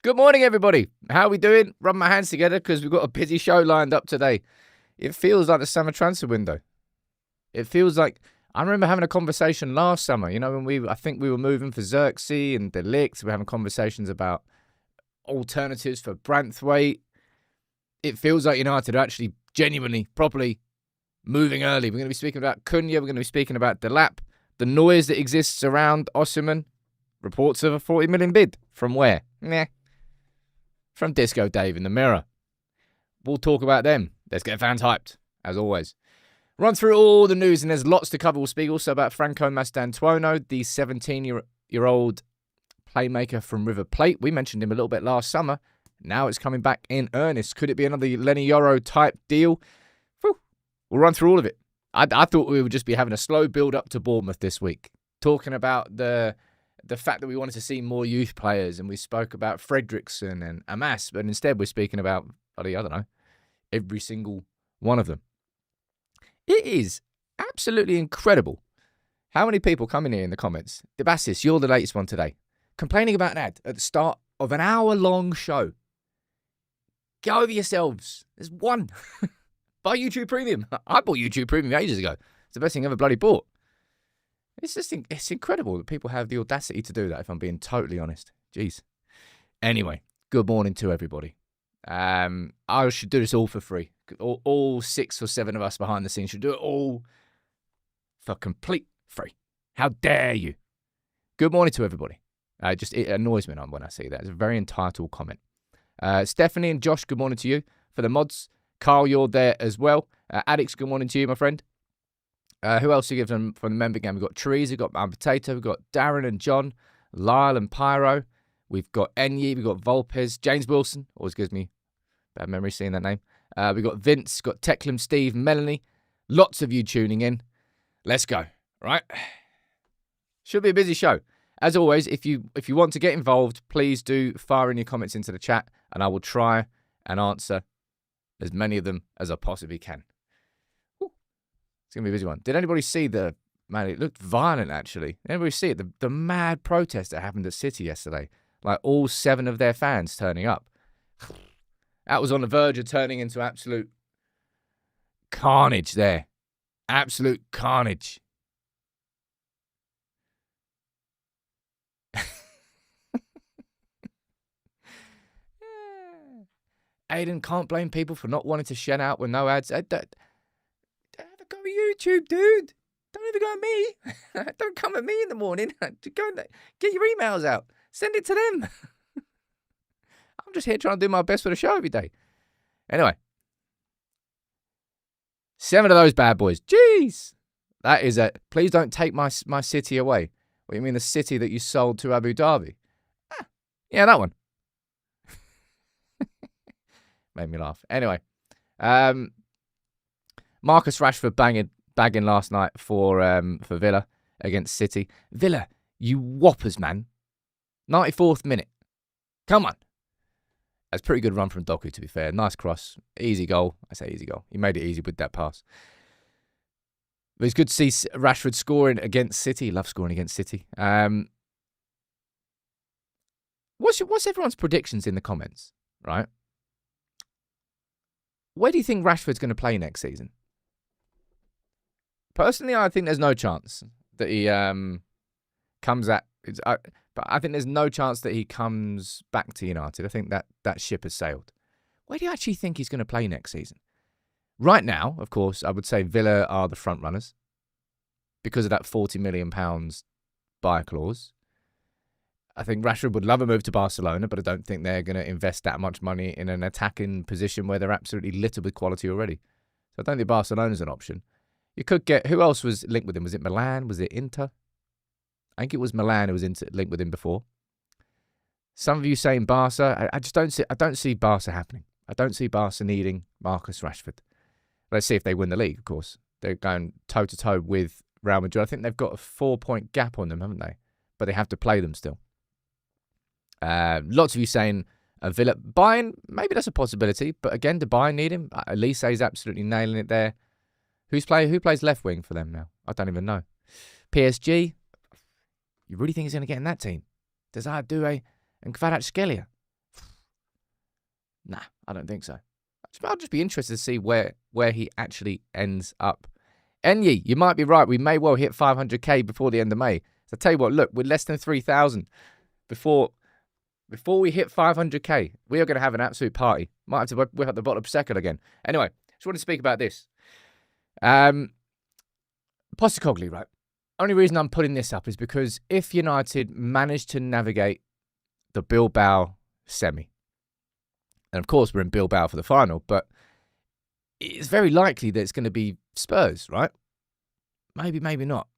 Good morning, everybody. How are we doing? Rub my hands together because we've got a busy show lined up today. It feels like the summer transfer window. It feels like I remember having a conversation last summer. You know, when I think we were moving for Xerxes and De Ligt. We were having conversations about alternatives for Branthwaite. It feels like United are actually genuinely, properly moving early. We're going to be speaking about Cunha. We're going to be speaking about Delap. The noise that exists around Osimhen. Reports of a 40 million bid. From where? From Disco Dave in the Mirror. We'll talk about them. Let's get fans hyped, as always. Run through all the news, and there's lots to cover. We'll speak also about Franco Mastantuono, the 17-year-old playmaker from River Plate. We mentioned him a little bit last summer. Now it's coming back in earnest. Could it be another Lenny Yoro type deal? Whew. We'll run through all of it. I thought we would just be having a slow build-up to Bournemouth this week, talking about the fact that we wanted to see more youth players, and we spoke about Fredrickson and Amas, but instead we're speaking about, I don't know, every single one of them. It is absolutely incredible how many people come in here in the comments. Debasis, you're the latest one today, complaining about an ad at the start of an hour-long show. Get over yourselves. There's one. Buy YouTube Premium. I bought YouTube Premium ages ago. It's the best thing I ever bloody bought. It's incredible that people have the audacity to do that, if I'm being totally honest. Jeez. Anyway, good morning to everybody. I should do this all for free. All 6 or 7 of us behind the scenes should do it all for complete free. How dare you? Good morning to everybody. It annoys me when I see that. It's a very entitled comment. Stephanie and Josh, good morning to you. For the mods, Carl, you're there as well. Addicts, good morning to you, my friend. Who else do you give them from the member game? We've got Teresa, we've got Potato, we've got Darren and John, Lyle and Pyro. We've got Enyi, we've got Volpez, James Wilson. Always gives me bad memory seeing that name. We've got Vince, got Teclam, Steve, Melanie. Lots of you tuning in. Let's go, right? Should be a busy show. As always, if you want to get involved, please do fire in your comments into the chat, and I will try and answer as many of them as I possibly can. It's going to be a busy one. Did anybody see man, it looked violent, actually. Did anybody see it? The mad protest that happened at City yesterday. Like, all 7 of their fans turning up. That was on the verge of turning into absolute carnage there. Absolute carnage. Aiden, can't blame people for not wanting to shed out with no ads. Go on YouTube, dude. Don't even go at me. Don't come at me in the morning. Go and get your emails out. Send it to them. I'm just here trying to do my best for the show every day. Anyway. 7 of those bad boys. Jeez. That is it. Please don't take my city away. What do you mean, the city that you sold to Abu Dhabi? Yeah, that one. Made me laugh. Anyway. Marcus Rashford bagging last night for Villa against City. Villa, you whoppers, man. 94th minute. Come on. That's a pretty good run from Doku, to be fair. Nice cross. Easy goal. I say easy goal. He made it easy with that pass. But it's good to see Rashford scoring against City. Love scoring against City. What's everyone's predictions in the comments, right? Where do you think Rashford's going to play next season? Personally, I think there's no chance that he comes at... But I think there's no chance that he comes back to United. I think that ship has sailed. Where do you actually think he's going to play next season? Right now, of course, I would say Villa are the front runners because of that £40 million buy clause. I think Rashford would love a move to Barcelona, but I don't think they're going to invest that much money in an attacking position where they're absolutely littered with quality already. So I don't think Barcelona's an option. You could get... Who else was linked with him? Was it Milan? Was it Inter? I think it was Milan who was linked with him before. Some of you saying Barca. I just don't see Barca happening. I don't see Barca needing Marcus Rashford. Let's see if they win the league, of course. They're going toe-to-toe with Real Madrid. I think they've got a 4-point gap on them, haven't they? But they have to play them still. Lots of you saying Villa. Bayern, maybe that's a possibility. But again, do Bayern need him? Elise is absolutely nailing it there. Who plays left wing for them now? I don't even know. PSG. You really think he's going to get in that team? Desire Doué and Kvaratskhelia. Nah, I don't think so. I'll just be interested to see where he actually ends up. Enyi, you might be right. We may well hit 500k before the end of May. So I tell you what, look, we're less than 3,000 before we hit 500k. We are going to have an absolute party. Might have to whip up the bottle of Prosecco again. Anyway, just want to speak about this. Postecoglou, right? Only reason I'm putting this up is because if United manage to navigate the Bilbao semi, and of course we're in Bilbao for the final, but it's very likely that it's going to be Spurs, right? Maybe, maybe not.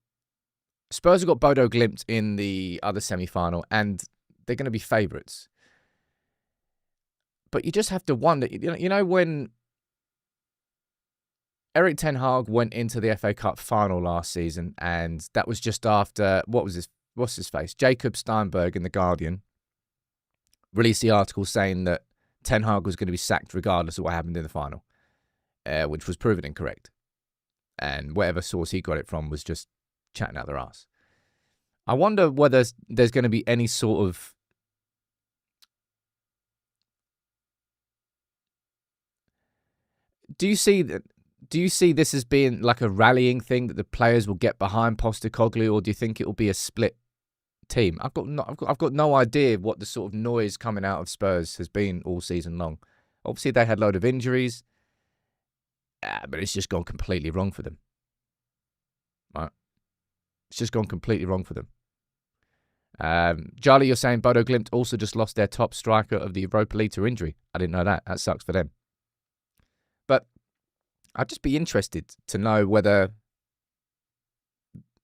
Spurs have got Bodo Glimt in the other semi-final, and they're going to be favourites. But you just have to wonder, you know when Erik ten Hag went into the FA Cup final last season, and that was just after, what's his face? Jacob Steinberg in The Guardian released the article saying that Ten Hag was going to be sacked regardless of what happened in the final, which was proven incorrect. And whatever source he got it from was just chatting out their ass. I wonder whether there's going to be any sort of Do you see this as being like a rallying thing that the players will get behind Postecoglou, or do you think it will be a split team? I've got no idea what the sort of noise coming out of Spurs has been all season long. Obviously, they had a load of injuries, but it's just gone completely wrong for them. Right? It's just gone completely wrong for them. Charlie, you're saying Bodo Glimt also just lost their top striker of the Europa League to injury. I didn't know that. That sucks for them. But I'd just be interested to know whether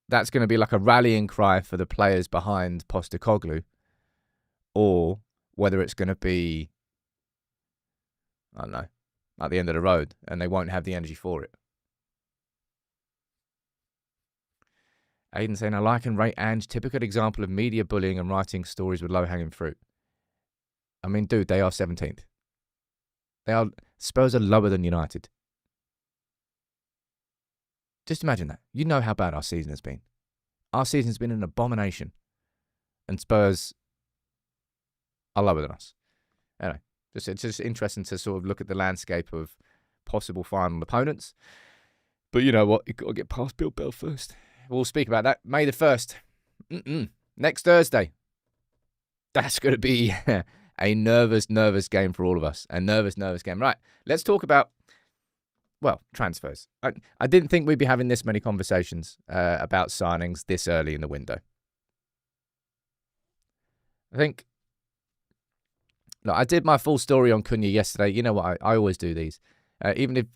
that's going to be like a rallying cry for the players behind Postecoglou, or whether it's going to be, I don't know, at the end of the road and they won't have the energy for it. Aidan saying, I like and rate Ange, typical example of media bullying and writing stories with low-hanging fruit. I mean, dude, they are 17th. Spurs are lower than United. Just imagine that. You know how bad our season has been. Our season's been an abomination. And Spurs are lower than us. Anyway, it's just interesting to sort of look at the landscape of possible final opponents. But you know what? You've got to get past Bilbao first. We'll speak about that. May the 1st. Next Thursday. That's going to be a nervous game for all of us. A nervous game. Right, let's talk about, well, transfers. I didn't think we'd be having this many conversations about signings this early in the window. I think, look, I did my full story on Cunha yesterday. You know what? I always do these. Even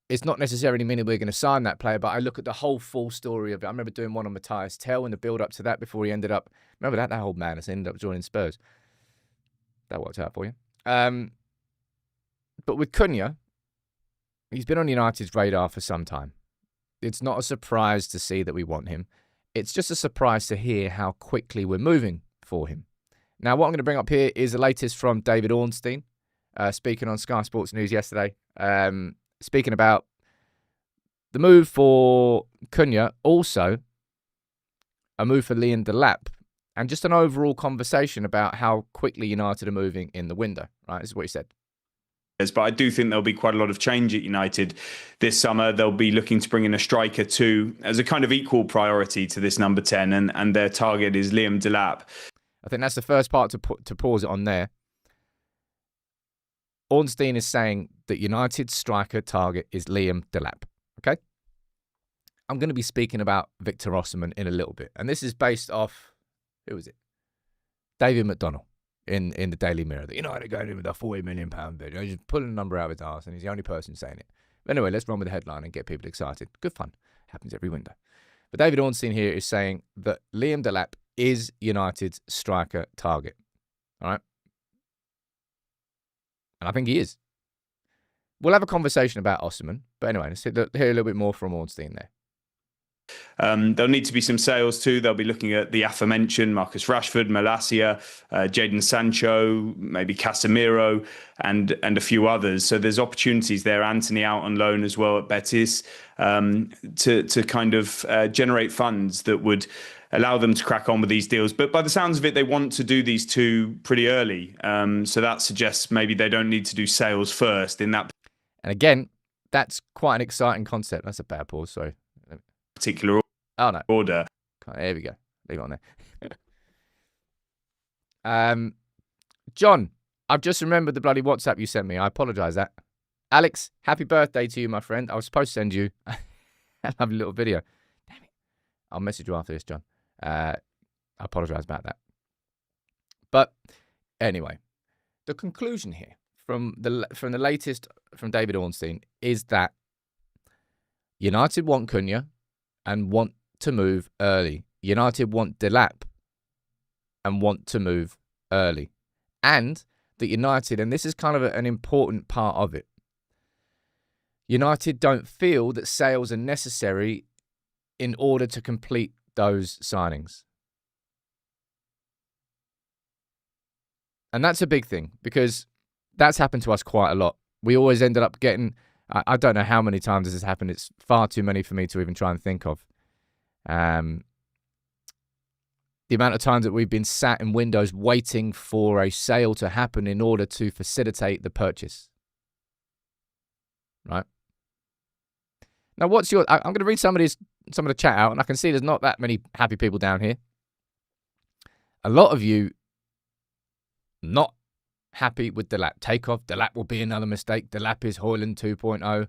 it's not necessarily meaning we're going to sign that player, but I look at the whole full story of it. I remember doing one on Matthias Tell in the build-up to that before he ended up, remember that old man has ended up joining Spurs. That worked out for you. But with Cunha, he's been on United's radar for some time. It's not a surprise to see that we want him. It's just a surprise to hear how quickly we're moving for him. Now, what I'm going to bring up here is the latest from David Ornstein, speaking on Sky Sports News yesterday. Speaking about the move for Cunha, also a move for Cunha Delap, and just an overall conversation about how quickly United are moving in the window. Right, this is what he said. But I do think there'll be quite a lot of change at United this summer. They'll be looking to bring in a striker too, as a kind of equal priority to this number 10, and their target is Cunha Delap. I think that's the first part to pause it on there. Ornstein is saying that United's striker target is Cunha Delap. Okay? I'm going to be speaking about Victor Osimhen in a little bit. And this is based off, who was it? David McDonnell in the Daily Mirror. That United going in with a £40 million bid. He's just pulling a number out of his arse, and he's the only person saying it. But anyway, let's run with the headline and get people excited. Good fun. Happens every window. But David Ornstein here is saying that Cunha Delap is United's striker target. All right? And I think he is. We'll have a conversation about Osimhen. But anyway, let's hear a little bit more from Ornstein there. There'll need to be some sales too. They'll be looking at the aforementioned Marcus Rashford, Malacia, Jadon Sancho, maybe Casemiro, and a few others. So there's opportunities there. Anthony out on loan as well at Betis, to kind of generate funds that would allow them to crack on with these deals. But by the sounds of it, they want to do these two pretty early. So that suggests maybe they don't need to do sales first in that. And again, that's quite an exciting concept. That's a bad pause, sorry. Particular order. There we go. Leave it on there. John, I've just remembered the bloody WhatsApp you sent me. I apologise that. Alex, happy birthday to you, my friend. I was supposed to send you a lovely little video. Damn it. I'll message you after this, John. I apologise about that. But anyway, the conclusion here from the latest from David Ornstein is that United want Cunha and want to move early. United want Delap and want to move early. And that United, and this is kind of an important part of it, United don't feel that sales are necessary in order to complete those signings. And that's a big thing because that's happened to us quite a lot. We always ended up getting, I don't know how many times this has happened. It's far too many for me to even try and think of. The amount of times that we've been sat in windows waiting for a sale to happen in order to facilitate the purchase. Right? Now, what's your... I'm going to read some of the chat out, and I can see there's not that many happy people down here. A lot of you not happy with Delap. Takeoff. Delap will be another mistake. Delap is Højlund 2.0.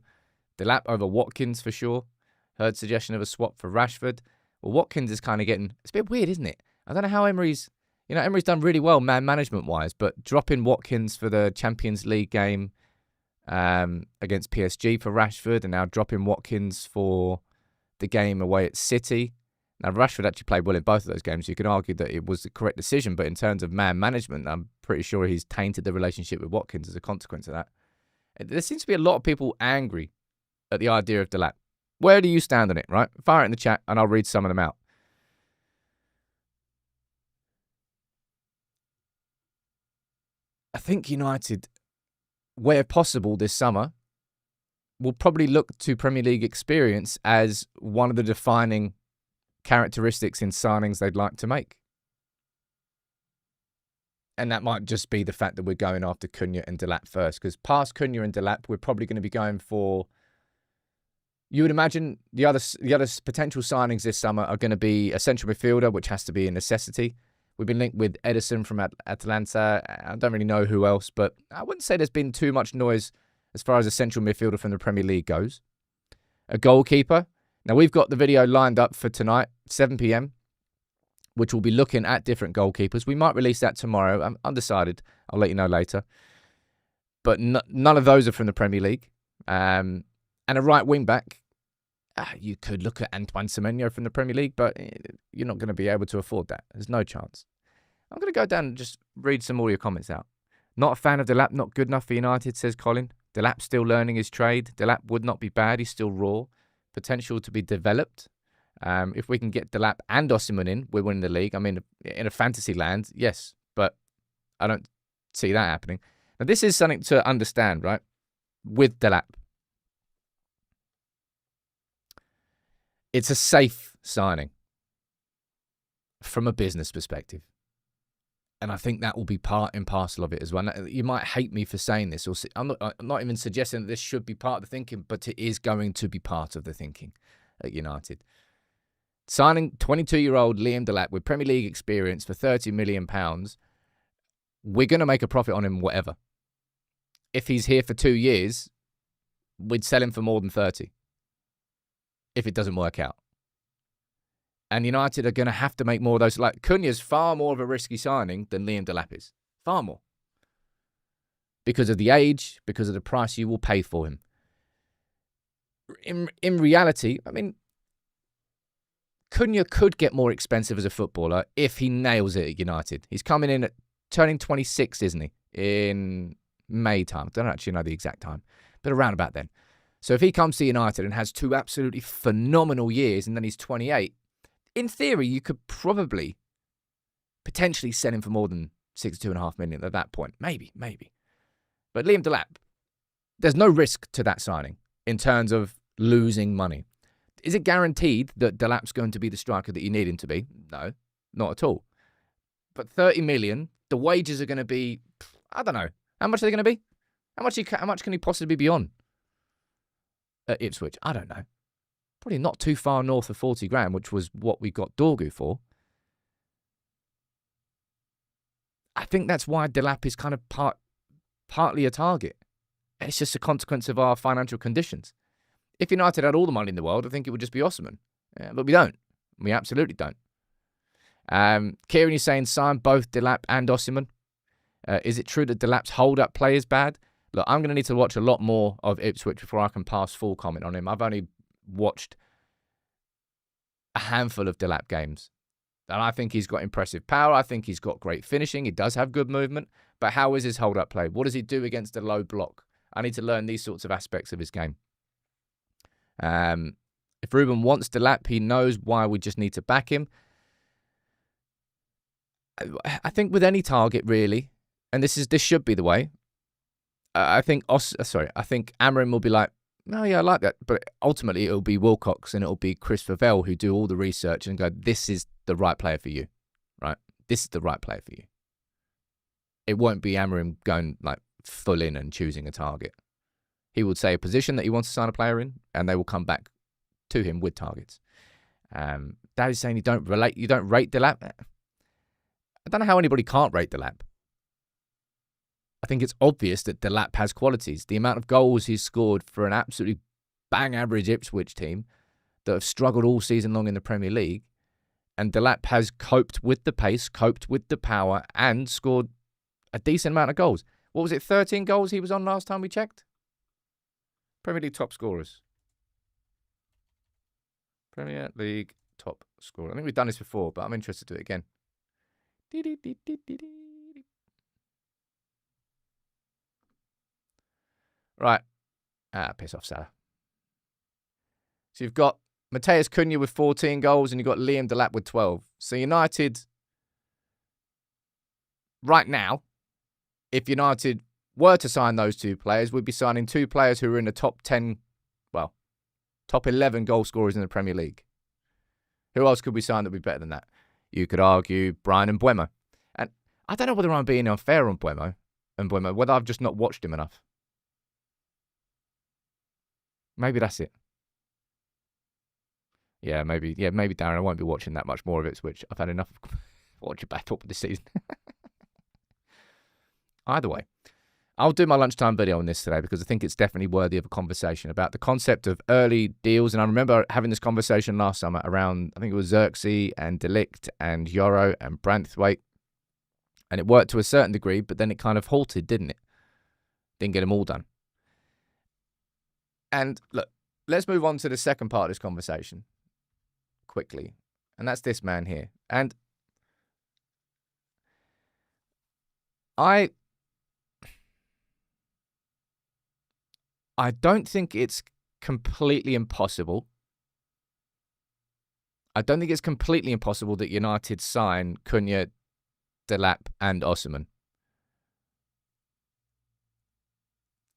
Delap over Watkins for sure. Heard suggestion of a swap for Rashford. Well, Watkins is kind of getting... It's a bit weird, isn't it? I don't know how Emery's done really well man management-wise, but dropping Watkins for the Champions League game against PSG for Rashford, and now dropping Watkins for the game away at City. Now, Rashford actually played well in both of those games. You can argue that it was the correct decision, but in terms of man management, I'm pretty sure he's tainted the relationship with Watkins as a consequence of that. There seems to be a lot of people angry at the idea of Delap. Where do you stand on it, right? Fire it in the chat, and I'll read some of them out. I think United, where possible this summer, will probably look to Premier League experience as one of the defining characteristics in signings they'd like to make. And that might just be the fact that we're going after Cunha and Delap first, because past Cunha and Delap, we're probably going to be going for... You would imagine the other potential signings this summer are going to be a central midfielder, which has to be a necessity. We've been linked with Edison from Atalanta. I don't really know who else, but I wouldn't say there's been too much noise as far as a central midfielder from the Premier League goes. A goalkeeper. Now, we've got the video lined up for tonight, 7 p.m, which will be looking at different goalkeepers. We might release that tomorrow. I'm undecided. I'll let you know later. But none of those are from the Premier League. And a right wing-back, you could look at Antoine Semenyo from the Premier League, but you're not going to be able to afford that. There's no chance. I'm going to go down and just read some more of your comments out. Not a fan of Delap, not good enough for United, says Colin. Delap still learning his trade. Delap would not be bad. He's still raw. Potential to be developed. If we can get Delap and Osimhen in, we're winning the league. I mean, in a fantasy land, yes, but I don't see that happening. Now, this is something to understand, right? With Delap. It's a safe signing from a business perspective. And I think that will be part and parcel of it as well. Now, you might hate me for saying this. I'm not even suggesting that this should be part of the thinking, but it is going to be part of the thinking at United. Signing 22-year-old Liam Delap with Premier League experience for £30 million, we're going to make a profit on him whatever. If he's here for 2 years, we'd sell him for more than 30. If it doesn't work out. And United are going to have to make more of those. Like, Cunha's far more of a risky signing than Liam Delap is. Far more. Because of the age, because of the price you will pay for him. In reality, I mean, Cunha could get more expensive as a footballer if he nails it at United. He's coming in at turning 26, isn't he? In May time. I don't actually know the exact time. But around about then. So if he comes to United and has 2 absolutely phenomenal years and then he's 28, in theory, you could probably potentially sell him for more than 62.5 million at that point. Maybe. But Liam Delap, there's no risk to that signing in terms of losing money. Is it guaranteed that Delap's going to be the striker that you need him to be? No, not at all. But 30 million, the wages are going to be, I don't know. How much are they going to be? How much can he possibly be on at Ipswich? I don't know. Probably not too far north of 40 grand, which was what we got Dorgu for. I think that's why Delap is kind of partly a target. It's just a consequence of our financial conditions. If United had all the money in the world, I think it would just be Osimhen. But we don't. We absolutely don't. Kieran is saying sign both Delap and Osimhen. Is it true that Delap's hold-up play is bad? Look, I'm going to need to watch a lot more of Ipswich before I can pass full comment on him. I've only watched a handful of Delap games. And I think he's got impressive power. I think he's got great finishing. He does have good movement. But how is his hold-up play? What does he do against a low block? I need to learn these sorts of aspects of his game. If Ruben wants Delap, he knows why we just need to back him. I think with any target, really, and this should be the way. I think Amarim will be like, no, yeah, I like that. But ultimately, it'll be Wilcox and it'll be Chris Favell who do all the research and go, this is the right player for you, right? This is the right player for you. It won't be Amarim going like full in and choosing a target. He would say a position that he wants to sign a player in, and they will come back to him with targets. That is saying you don't rate Delap. I don't know how anybody can't rate Delap. I think it's obvious that Delap has qualities. The amount of goals he's scored for an absolutely bang average Ipswich team that have struggled all season long in the Premier League, and Delap has coped with the pace, coped with the power, and scored a decent amount of goals. What was it, 13 goals he was on last time we checked? Premier League top scorers. Premier League top scorer. I think we've done this before, but I'm interested to do it again. Right. Piss off, Salah. So you've got Matheus Cunha with 14 goals and you've got Liam Delap with 12. So United, right now, if United were to sign those two players, we'd be signing two players who are in the top 10, well, top 11 goal scorers in the Premier League. Who else could we sign that would be better than that? You could argue Brian Mbeumo. And I don't know whether I'm being unfair on Mbeumo, whether I've just not watched him enough. Maybe that's it. Yeah, maybe Darren, I won't be watching that much more of it, which I've had enough of watching bad football this season. Either way, I'll do my lunchtime video on this today because I think it's definitely worthy of a conversation about the concept of early deals. And I remember having this conversation last summer around, I think it was Xerxes and Delict and Yoro and Branthwaite. And it worked to a certain degree, but then it kind of halted, didn't it? Didn't get them all done. And look, let's move on to the second part of this conversation quickly. And that's this man here. And I don't think it's completely impossible. I don't think it's completely impossible that United sign Cunha, Delap and Osimhen.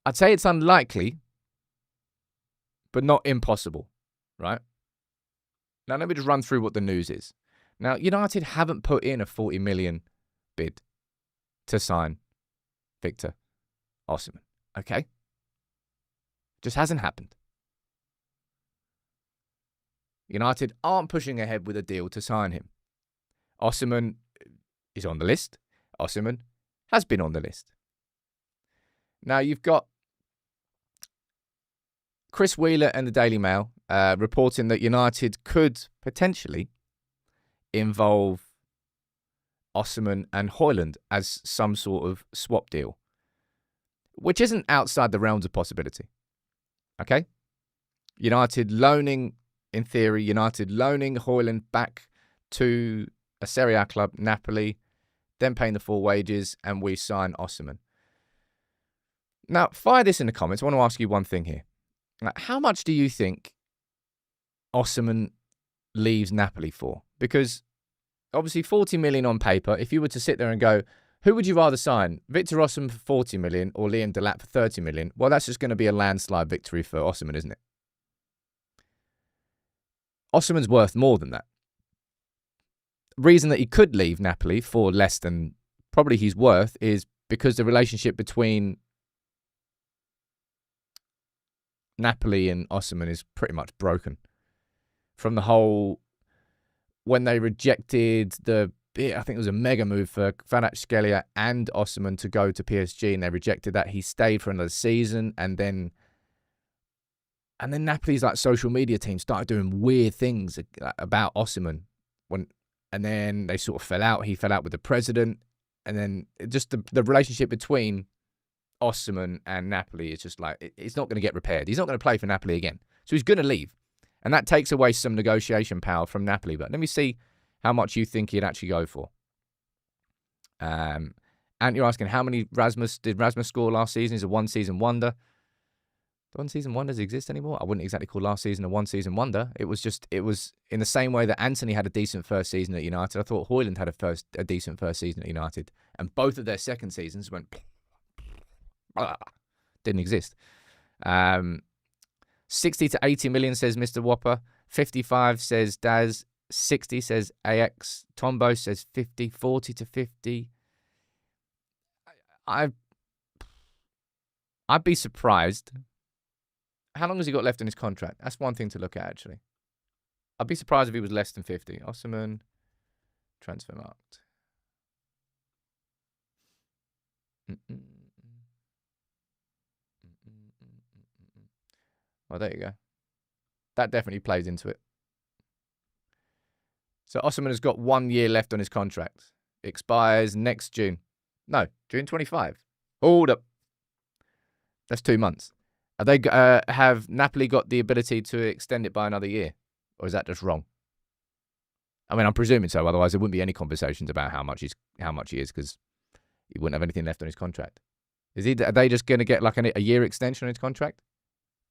I'd say it's unlikely, but not impossible, right? Now, let me just run through what the news is. Now, United haven't put in a 40 million bid to sign Victor Osimhen, okay? Just hasn't happened. United aren't pushing ahead with a deal to sign him. Osimhen is on the list. Osimhen has been on the list. Now, you've got Chris Wheeler and the Daily Mail reporting that United could potentially involve Osimhen and Højlund as some sort of swap deal, which isn't outside the realms of possibility. Okay? United loaning Højlund back to a Serie A club, Napoli, then paying the full wages, and we sign Osimhen. Now, fire this in the comments. I want to ask you one thing here. How much do you think Osimhen leaves Napoli for? Because obviously 40 million on paper, if you were to sit there and go, who would you rather sign? Victor Osimhen for 40 million or Liam Delap for 30 million? Well, that's just going to be a landslide victory for Osimhen, isn't it? Osimhen's worth more than that. Reason that he could leave Napoli for less than probably he's worth is because the relationship between Napoli and Osimhen is pretty much broken. From the whole, when they rejected I think it was a mega move for Kvaratskhelia and Osimhen to go to PSG, and they rejected that. He stayed for another season, and then Napoli's like social media team started doing weird things about Osimhen, and then they sort of fell out. He fell out with the president, and then just the relationship between Osimhen and Napoli is just like, it's not going to get repaired. He's not going to play for Napoli again, so he's going to leave, and that takes away some negotiation power from Napoli. But let me see how much you think he'd actually go for. And you're asking, how many did Rasmus score last season? He's a one-season wonder. Do one-season wonders exist anymore? I wouldn't exactly call last season a one-season wonder. It was in the same way that Anthony had a decent first season at United. I thought Højlund had a decent first season at United. And both of their second seasons went... didn't exist. 60 to 80 million, says Mr. Whopper. 55, says Daz. 60, says AX. Tombo says 50. 40 to 50. I'd be surprised. How long has he got left in his contract? That's one thing to look at, actually. I'd be surprised if he was less than 50. Osimhen, Transfermarkt. Well, there you go. That definitely plays into it. So Osimhen has got 1 year left on his contract. Expires next June. No, June 25. Hold up. That's 2 months. Have Napoli got the ability to extend it by another year? Or is that just wrong? I mean, I'm presuming so. Otherwise, there wouldn't be any conversations about how much he is, because he wouldn't have anything left on his contract. Are they just going to get like a year extension on his contract?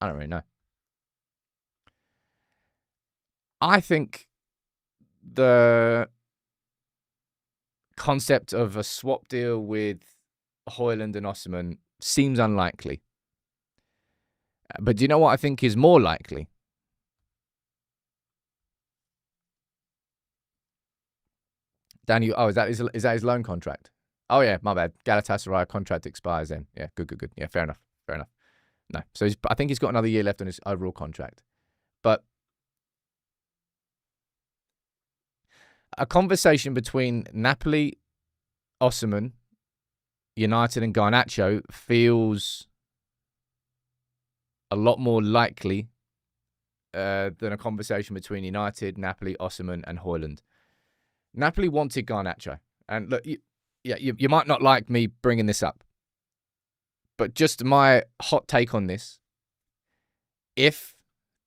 I don't really know. I think the concept of a swap deal with Højlund and Osimhen seems unlikely. But do you know what I think is more likely? Danny, is that his loan contract? Oh yeah, my bad. Galatasaray contract expires then. Yeah, good. Yeah, fair enough. No, so I think he's got another year left on his overall contract. But a conversation between Napoli, Osimhen, United and Garnacho feels a lot more likely than a conversation between United, Napoli, Osimhen and Højlund. Napoli wanted Garnacho. And look, you might not like me bringing this up, but just my hot take on this, if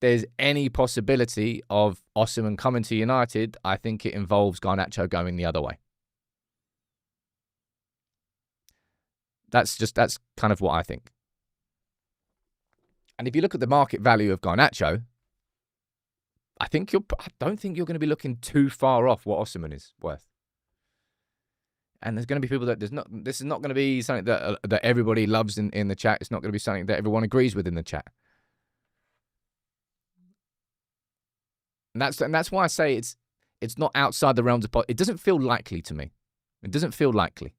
there's any possibility of Osimhen coming to United, I think it involves Garnacho going the other way. That's kind of what I think. And if you look at the market value of Garnacho, I don't think you're going to be looking too far off what Osimhen is worth. And there's going to be people that this is not going to be something that everybody loves in the chat. It's not going to be something that everyone agrees with in the chat. And that's why I say it's not outside the realms of it doesn't feel likely to me. It doesn't feel likely.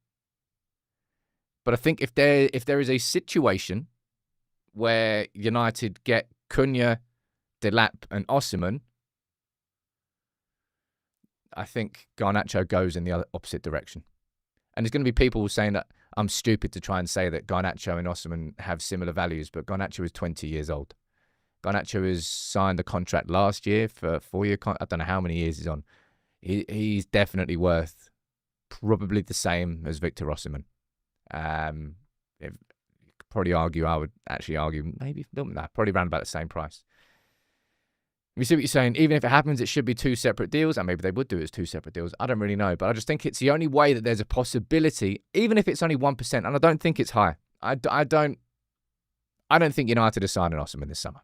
But I think if there is a situation where United get Cunha, Delap and Osimhen, I think Garnacho goes in the other opposite direction. And there's going to be people saying that I'm stupid to try and say that Garnacho and Osimhen have similar values, but Garnacho is 20 years old. Garnacho has signed a contract last year for a 4-year contract. I don't know how many years he's on. He's definitely worth probably the same as Victor Osimhen. You could probably argue, I would actually argue, maybe probably around about the same price. You see what you're saying? Even if it happens, it should be 2 separate deals. And maybe they would do it as 2 separate deals. I don't really know. But I just think it's the only way that there's a possibility, even if it's only 1%. And I don't think it's high. I don't think United are signing Osimhen this summer.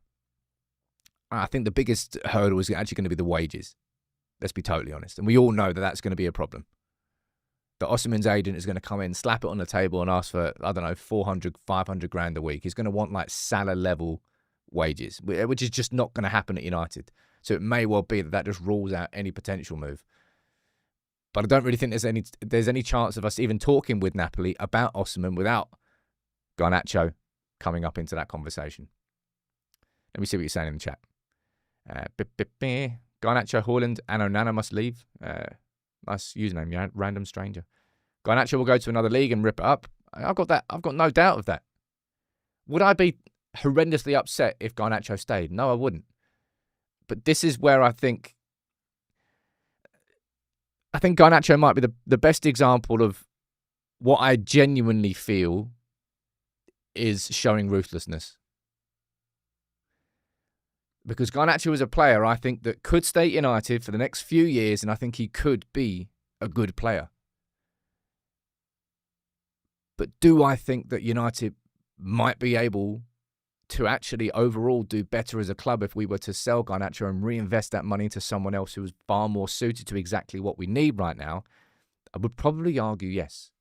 I think the biggest hurdle is actually going to be the wages. Let's be totally honest. And we all know that that's going to be a problem. That Osimhen's agent is going to come in, slap it on the table and ask for, 400, 500 grand a week. He's going to want like Salah level wages, which is just not going to happen at United. So it may well be that just rules out any potential move. But I don't really think there's any chance of us even talking with Napoli about Osimhen without Garnacho coming up into that conversation. Let me see what you're saying in the chat. Garnacho, Haaland, and Onana must leave. Nice username, random stranger. Garnacho will go to another league and rip it up. I've got that. I've got no doubt of that. Would I be horrendously upset if Garnacho stayed? No, I wouldn't. But this is where I think Garnacho might be the best example of what I genuinely feel is showing ruthlessness. Because Garnacho is a player, I think, that could stay at United for the next few years, and I think he could be a good player. But do I think that United might be able to actually overall do better as a club if we were to sell Garnacho and reinvest that money into someone else who is far more suited to exactly what we need right now? I would probably argue yes.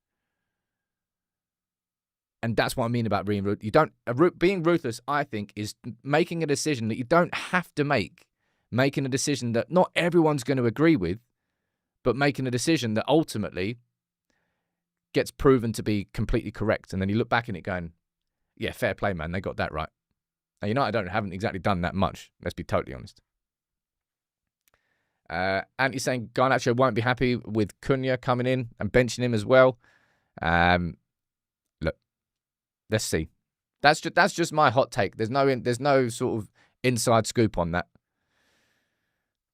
And that's what I mean about being ruthless, I think, is making a decision that you don't have to make. Making a decision that not everyone's going to agree with, but making a decision that ultimately gets proven to be completely correct. And then you look back at it going, yeah, fair play, man. They got that right. Now, United haven't exactly done that much. Let's be totally honest. Andy's saying Garnacho won't be happy with Cunha coming in and benching him as well. Look, let's see. That's just my hot take. There's no sort of inside scoop on that.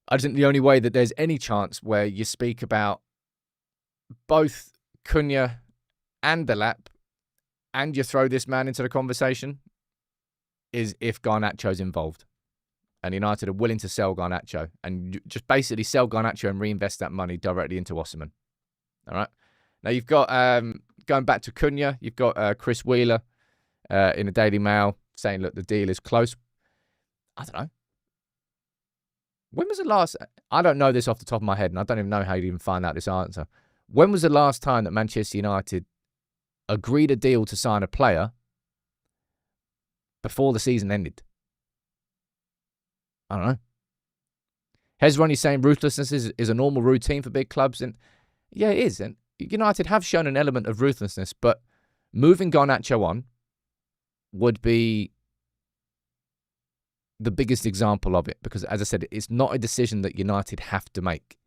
I just think the only way that there's any chance where you speak about both Cunha and Delap and you throw this man into the conversation is if Garnacho's involved. And United are willing to sell Garnacho and just basically sell Garnacho and reinvest that money directly into Osimhen. All right. Now you've got, going back to Cunha, you've got Chris Wheeler in the Daily Mail saying, look, the deal is close. I don't know. When was the last... I don't know this off the top of my head, and I don't even know how you'd even find out this answer. When was the last time that Manchester United agreed a deal to sign a player before the season ended? I don't know. Hezron, saying ruthlessness is a normal routine for big clubs, and yeah, it is. And United have shown an element of ruthlessness, but moving Garnacho on would be the biggest example of it, because as I said, it's not a decision that United have to make.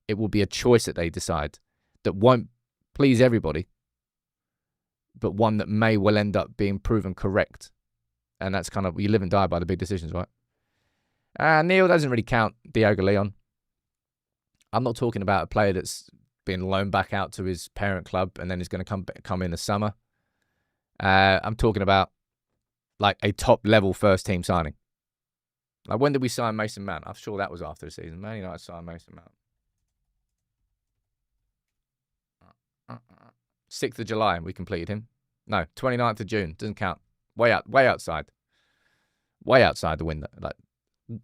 It will be a choice that they decide that won't please everybody, but one that may well end up being proven correct. And that's kind of, you live and die by the big decisions, right? Neil doesn't really count Diogo Leon. I'm not talking about a player that's been loaned back out to his parent club and then is going to come in the summer. I'm talking about like a top level first team signing. Like, when did we sign Mason Mount? I'm sure that was after the season. Man United signed Mason Mount. 6th of July, we completed him. No, 29th of June. Doesn't count. Way outside. Way outside the window. Like,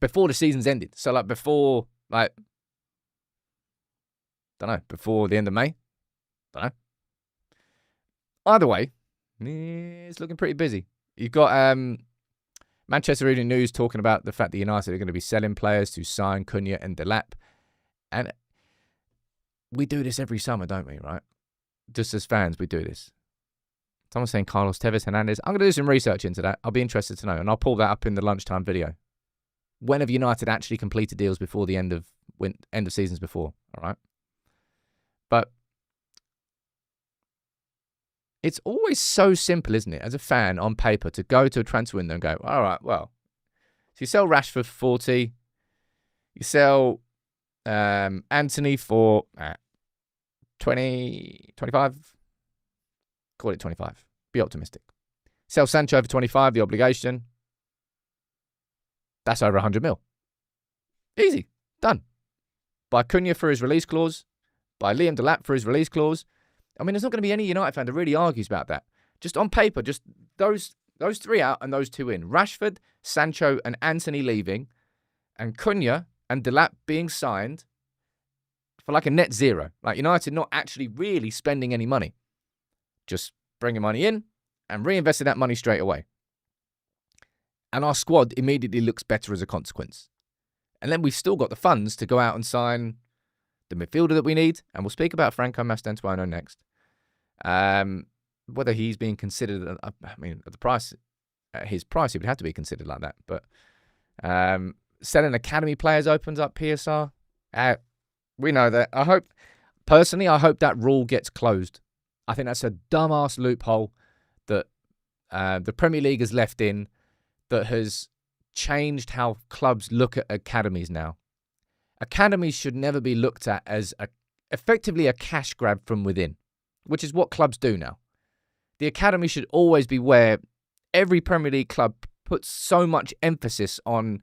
before the season's ended. So, like, before, like, don't know, before the end of May? Don't know. Either way, it's looking pretty busy. You've got Manchester Evening News talking about the fact that United are going to be selling players to sign Cunha and Delap. And we do this every summer, don't we, right? Just as fans, we do this. Someone's saying Carlos Tevez Hernandez. I'm going to do some research into that. I'll be interested to know. And I'll pull that up in the lunchtime video. When have United actually completed deals before the end of seasons before? All right. But it's always so simple, isn't it, as a fan on paper, to go to a transfer window and go, all right, well, so you sell Rashford for 40, you sell Anthony for 20, 25, call it 25, be optimistic. Sell Sancho for 25, the obligation, that's over 100 mil. Easy, done. Buy Cunha for his release clause, buy Liam Delap for his release clause. I mean, there's not going to be any United fan that really argues about that. Just on paper, just those three out and those two in. Rashford, Sancho, and Anthony leaving, and Cunha and Delap being signed for like a net zero. Like, United not actually really spending any money. Just bringing money in and reinvesting that money straight away. And our squad immediately looks better as a consequence. And then we've still got the funds to go out and sign the midfielder that we need. And we'll speak about Franco Mastantuono next. Whether he's being considered, I mean, at the price, at his price, he would have to be considered like that. But selling academy players opens up PSR. We know that. I hope that rule gets closed. I think that's a dumbass loophole that the Premier League has left in that has changed how clubs look at academies now. Academies should never be looked at as effectively a cash grab from within, which is what clubs do now. The academy should always be where every Premier League club puts so much emphasis on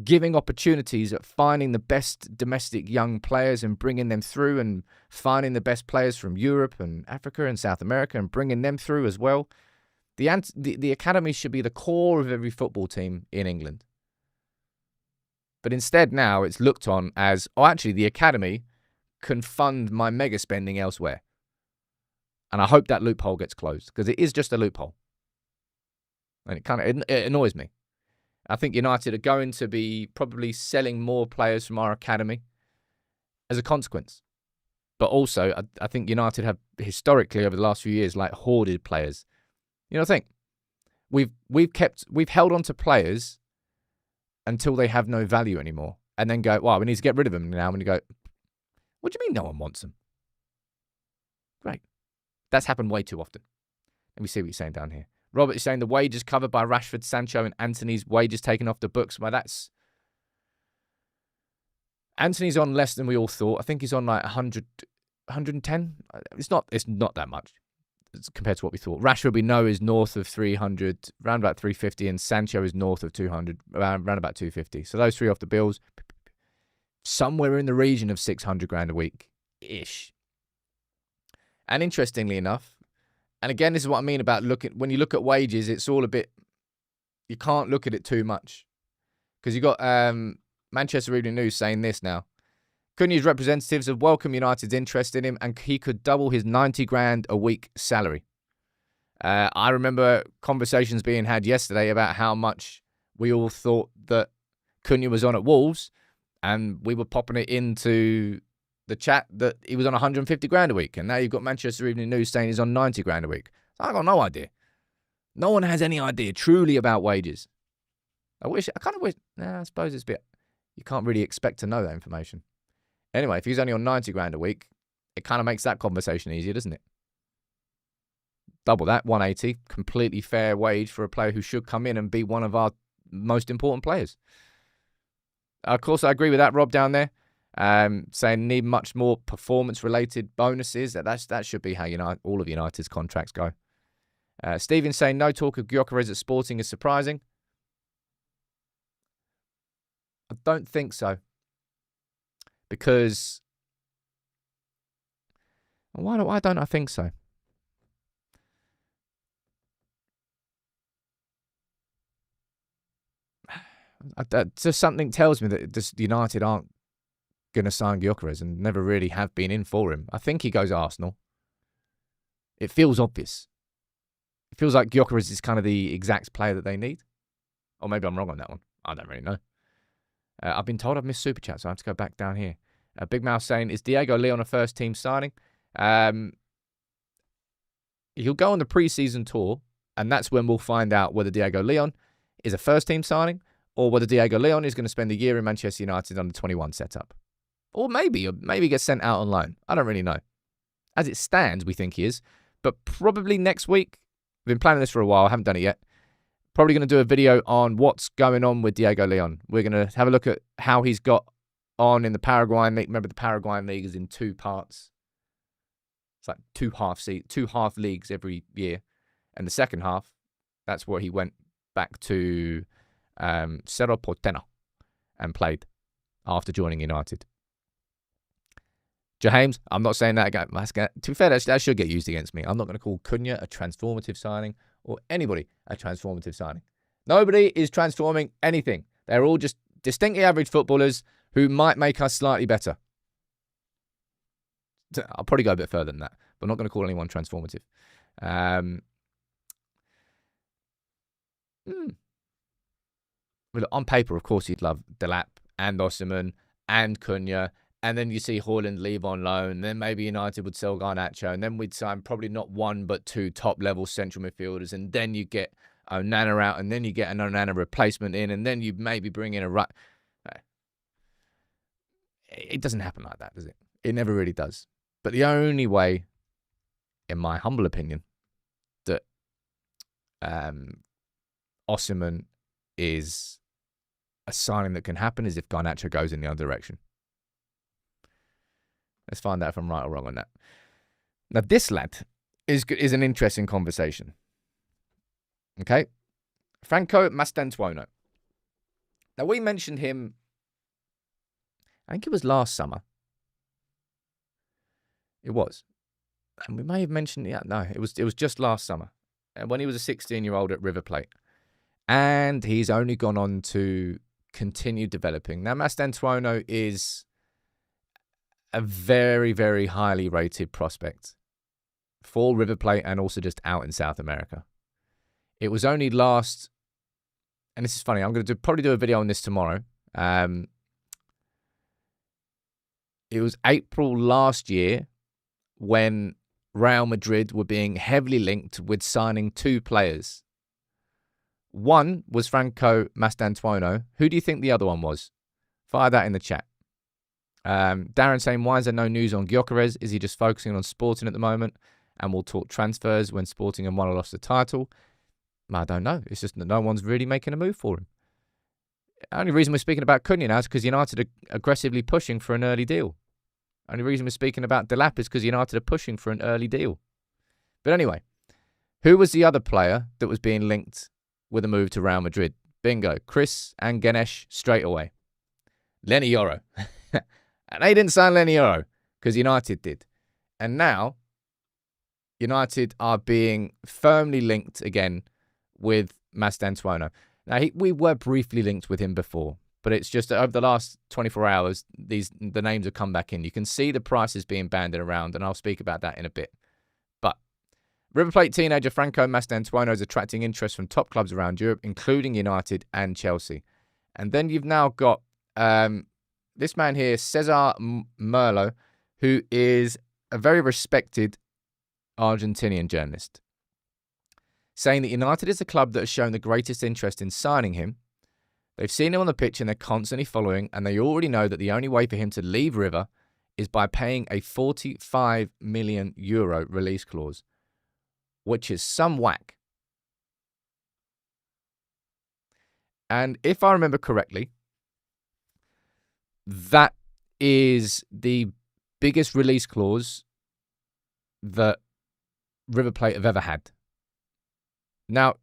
giving opportunities at finding the best domestic young players and bringing them through, and finding the best players from Europe and Africa and South America and bringing them through as well. The academy should be the core of every football team in England. But instead now it's looked on as, actually the academy can fund my mega spending elsewhere. And I hope that loophole gets closed, because it is just a loophole. And it annoys me. I think United are going to be probably selling more players from our academy as a consequence. But also, I think United have historically over the last few years hoarded players. You know, I think we've held on to players until they have no value anymore, and then go, we need to get rid of them now. And you go, what do you mean no one wants them? Great. That's happened way too often. Let me see what you're saying down here. Robert is saying the wages covered by Rashford, Sancho, and Anthony's wages taken off the books. Well, that's... Anthony's on less than we all thought. I think he's on 100, 110. It's not that much compared to what we thought. Rashford, we know, is north of 300, around about 350, and Sancho is north of 200, around about 250. So those three off the bills, somewhere in the region of 600 grand a week-ish. And interestingly enough, and again, this is what I mean about when you look at wages, it's all a bit, you can't look at it too much. Because you've got Manchester Evening News saying this now. Cunha's representatives have welcomed United's interest in him, and he could double his 90 grand a week salary. I remember conversations being had yesterday about how much we all thought that Cunha was on at Wolves, and we were popping it into the chat that he was on 150 grand a week, and now you've got Manchester Evening News saying he's on 90 grand a week. I got no idea. No one has any idea truly about wages. I suppose it's a bit, you can't really expect to know that information. Anyway, if he's only on 90 grand a week, it kind of makes that conversation easier, doesn't it? Double that, 180, completely fair wage for a player who should come in and be one of our most important players. Of course, I agree with that, Rob, down there. Saying need much more performance-related bonuses. That should be how all of United's contracts go. Stephen saying no talk of Gyökeres at Sporting is surprising. I don't think so. Because why don't I think so? Just something tells me that just United aren't going to sign Gyökeres and never really have been in for him. I think he goes Arsenal. It feels obvious. It feels like Gyökeres is kind of the exact player that they need. Or maybe I'm wrong on that one. I don't really know. I've been told I've missed Super Chat, so I have to go back down here. Big Mouth saying, is Diego Leon a first-team signing? He'll go on the pre-season tour, and that's when we'll find out whether Diego Leon is a first-team signing or whether Diego Leon is going to spend a year in Manchester United under 21 setup. Or maybe get sent out on loan. I don't really know. As it stands, we think he is. But probably next week, we've been planning this for a while, I haven't done it yet. Probably going to do a video on what's going on with Diego Leon. We're going to have a look at how he's got on in the Paraguayan League. Remember, the Paraguayan League is in two parts. It's like two half leagues every year. And the second half, that's where he went back to Cerro Porteño and played after joining United. James, I'm not saying that again. To be fair, that should get used against me. I'm not going to call Cunha a transformative signing or anybody a transformative signing. Nobody is transforming anything. They're all just distinctly average footballers who might make us slightly better. I'll probably go a bit further than that, but I'm not going to call anyone transformative. Well, on paper, of course, you'd love Delap and Osimhen and Cunha, and then you see Haaland leave on loan, and then maybe United would sell Garnacho, and then we'd sign probably not one but two top-level central midfielders, and then you get Onana out, and then you get an Onana replacement in, and then you maybe bring in a... It doesn't happen like that, does it? It never really does. But the only way, in my humble opinion, that Osimhen is a signing that can happen is if Garnacho goes in the other direction. Let's find out if I'm right or wrong on that. Now, this lad is an interesting conversation. Okay? Franco Mastantuono. Now, we mentioned him, I think it was last summer. It was. And we may have mentioned, it was just last summer. When he was a 16-year-old at River Plate. And he's only gone on to continue developing. Now, Mastantuono is a very, very highly rated prospect for River Plate and also just out in South America. It was only last, and this is funny, I'm going to probably do a video on this tomorrow. It was April last year when Real Madrid were being heavily linked with signing two players. One was Franco Mastantuono. Who do you think the other one was? Fire that in the chat. Darren saying, why is there no news on Gyökeres? Is he just focusing on Sporting at the moment? And we'll talk transfers when Sporting and won or lost the title. I don't know. It's just that no one's really making a move for him. The only reason we're speaking about Cunha now is because United are aggressively pushing for an early deal. Only reason we're speaking about Delap is because United are pushing for an early deal. But anyway, who was the other player that was being linked with a move to Real Madrid? Bingo. Chris and Ganesh straight away. Lenny Yoro. And they didn't sign Lenny Yoro because United did. And now United are being firmly linked again with Mastantuono. Now, we were briefly linked with him before, but it's just that over the last 24 hours, the names have come back in. You can see the prices being banded around, and I'll speak about that in a bit. But River Plate teenager Franco Mastantuono is attracting interest from top clubs around Europe, including United and Chelsea. And then you've now got this man here, Cesar Merlo, who is a very respected Argentinian journalist, saying that United is the club that has shown the greatest interest in signing him. They've seen him on the pitch and they're constantly following, and they already know that the only way for him to leave River is by paying a €45 million release clause, which is some whack. And if I remember correctly, that is the biggest release clause that River Plate have ever had. Now,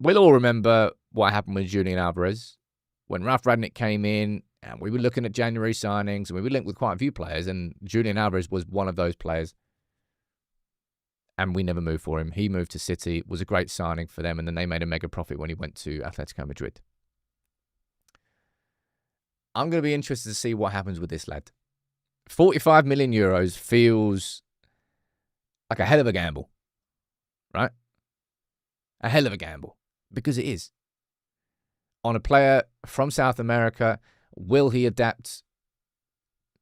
we'll all remember what happened with Julian Alvarez when Ralph Radnick came in, and we were looking at January signings, and we were linked with quite a few players, and Julian Alvarez was one of those players. And we never moved for him. He moved to City, was a great signing for them, and then they made a mega profit when he went to Atletico Madrid. I'm going to be interested to see what happens with this lad. €45 million feels like a hell of a gamble, right? A hell of a gamble, because it is. On a player from South America, will he adapt?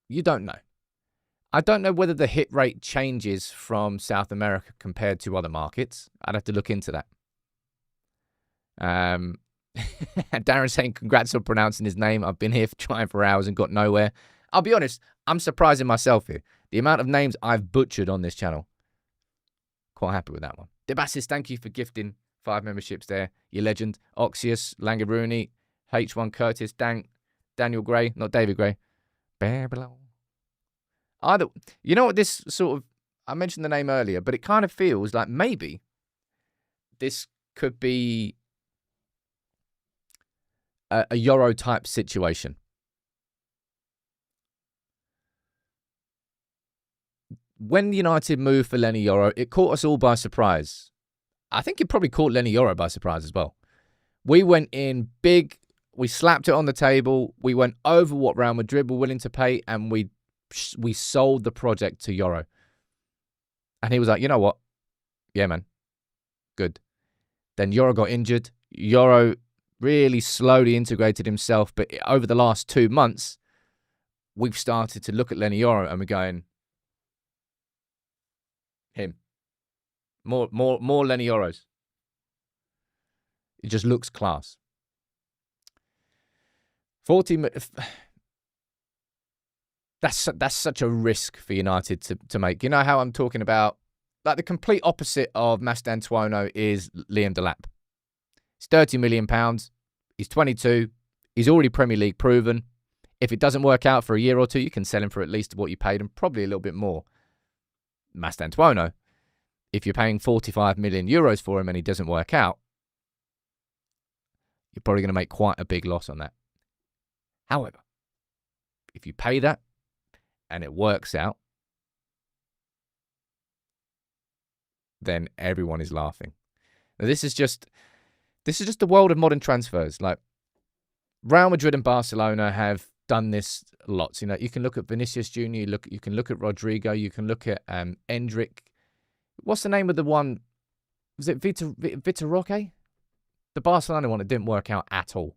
You don't know. I don't know whether the hit rate changes from South America compared to other markets. I'd have to look into that. Darren saying, congrats on pronouncing his name. I've been here trying for hours and got nowhere. I'll be honest, I'm surprising myself here. The amount of names I've butchered on this channel. Quite happy with that one. Debasis, thank you for gifting 5 memberships there. You legend. Oxius, Langaruni, H1 Curtis, Daniel Gray, not David Gray. Bear below. You know what this sort of... I mentioned the name earlier, but it kind of feels like maybe this could be a Euro type situation. When United moved for Lenny Yoro, it caught us all by surprise. I think it probably caught Lenny Yoro by surprise as well. We went in big, we slapped it on the table, we went over what Real Madrid were willing to pay, and we sold the project to Yoro. And he was like, you know what? Yeah, man. Good. Then Yoro got injured. Yoro really slowly integrated himself. But over the last 2 months, we've started to look at Lenny Yoro and we're going, him. More Lenny Yoros. It just looks class. 40. That's such a risk for United to make. You know how I'm talking about, like, the complete opposite of Mastantuono is Liam Delap. He's £30 million. He's 22. He's already Premier League proven. If it doesn't work out for a year or two, you can sell him for at least what you paid him, probably a little bit more. Mastantuono, if you're paying 45 million euros for him and he doesn't work out, you're probably going to make quite a big loss on that. However, if you pay that and it works out, then everyone is laughing. Now, this is just the world of modern transfers. Like, Real Madrid and Barcelona have done this lots. You know, you can look at Vinicius Jr., you can look at Rodrigo, you can look at Endrick. What's the name of the one? Was it Vitor Roque? The Barcelona one that didn't work out at all.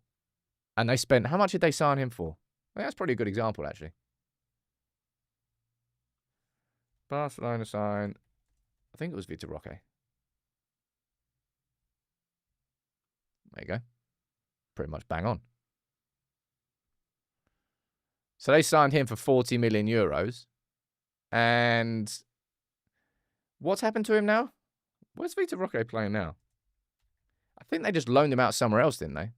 And they spent, how much did they sign him for? I think that's probably a good example, actually. Barcelona signed, I think it was Vitor Roque. There you go. Pretty much bang on. So they signed him for 40 million euros. And what's happened to him now? Where's Vitor Roque playing now? I think they just loaned him out somewhere else, didn't they?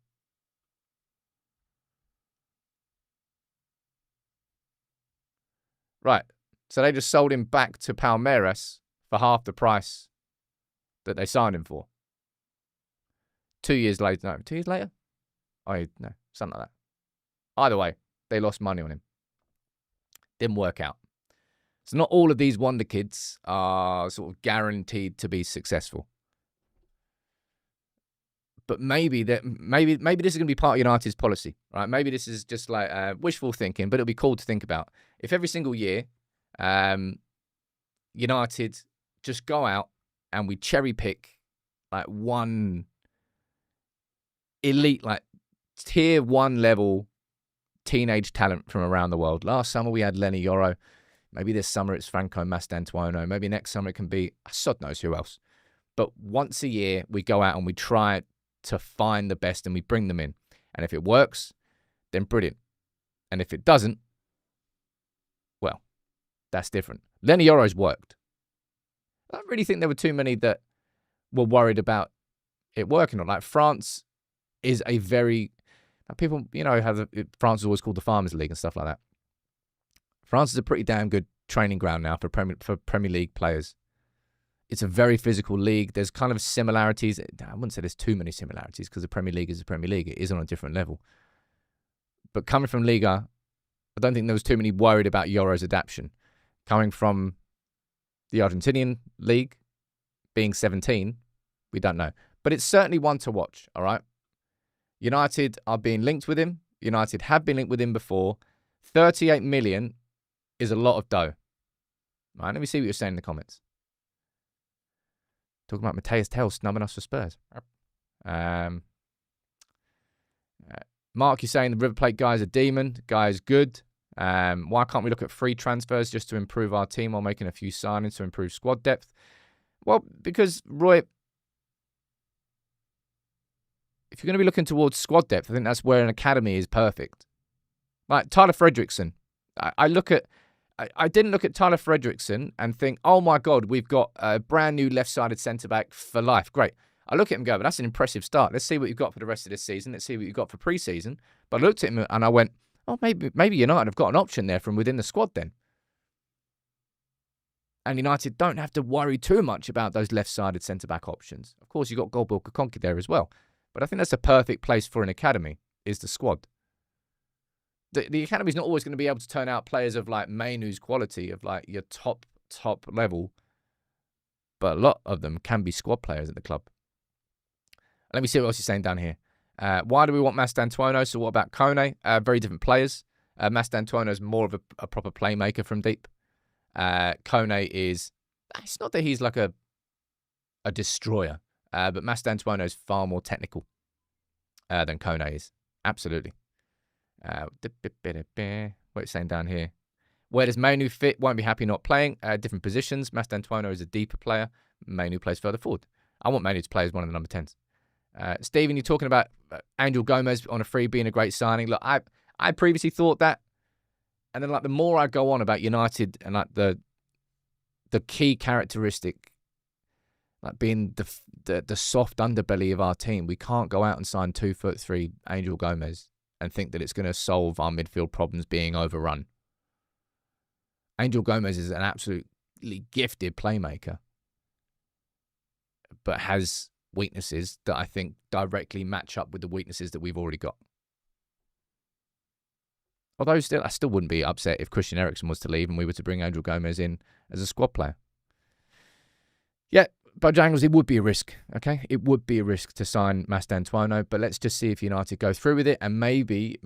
Right. So they just sold him back to Palmeiras for half the price that they signed him for. 2 years later. No, 2 years later? Oh, no, something like that. Either way, they lost money on him. Didn't work out. So not all of these Wonderkids are sort of guaranteed to be successful. But maybe this is going to be part of United's policy, right? Maybe this is just like wishful thinking, but it'll be cool to think about. If every single year, United just go out and we cherry pick like one elite, like tier 1 level teenage talent from around the world. Last summer we had Lenny Yoro. Maybe this summer it's Franco Mastantuono. Maybe next summer it can be sod knows who else. But once a year we go out and we try to find the best and we bring them in. And if it works, then brilliant. And if it doesn't, well, that's different. Lenny Yoro's worked. I don't really think there were too many that were worried about it working or not. Like, France is a very... People, you know, France is always called the Farmers League and stuff like that. France is a pretty damn good training ground now for Premier League players. It's a very physical league. There's kind of similarities. I wouldn't say there's too many similarities because the Premier League is the Premier League. It is on a different level. But coming from Liga, I don't think there was too many worried about Yoro's adaptation. Coming from the Argentinian league, being 17, we don't know. But it's certainly one to watch, all right? United are being linked with him. United have been linked with him before. 38 million is a lot of dough. All right, let me see what you're saying in the comments. Talking about Mateus Tell snubbing us for Spurs. Mark, you're saying the River Plate guy's a demon. The guy is good. Why can't we look at free transfers just to improve our team while making a few signings to improve squad depth? Well, because, Roy, if you're going to be looking towards squad depth, I think that's where an academy is perfect. Like Tyler Fredrickson. I didn't look at Tyler Fredrickson and think, oh my God, we've got a brand new left-sided centre-back for life. Great. I look at him and go, but that's an impressive start. Let's see what you've got for the rest of this season. Let's see what you've got for pre-season. But I looked at him and I went, oh, maybe United have got an option there from within the squad then. And United don't have to worry too much about those left-sided centre-back options. Of course, you've got Goldbill Kakonki there as well. But I think that's a perfect place for an academy, is the squad. The academy's not always going to be able to turn out players of like Mainu's quality, of like your top level. But a lot of them can be squad players at the club. Let me see what else you're saying down here. Why do we want Mastantuono? So what about Kone? Very different players. Mastantuono is more of a proper playmaker from deep. Kone is... It's not that he's like a destroyer. But Mastantuono is far more technical. than Kone is. Absolutely. What it's saying down here. Where does Manu fit? Won't be happy not playing. Different positions. Mastantuono is a deeper player. Manu plays further forward. I want Manu to play as one of the number 10s. Stephen, you're talking about Angel Gomez on a free being a great signing. Look, I previously thought that. And then, like, the more I go on about United and, like, the key characteristic, like, being the soft underbelly of our team, we can't go out and sign 2'3" Angel Gomez and think that it's going to solve our midfield problems being overrun. Angel Gomez is an absolutely gifted playmaker, but has weaknesses that I think directly match up with the weaknesses that we've already got. Although I still wouldn't be upset if Christian Eriksen was to leave and we were to bring Angel Gomez in as a squad player. Yeah, Bojangles, it would be a risk, okay? It would be a risk to sign Mastantuono, but let's just see if United go through with it, and maybe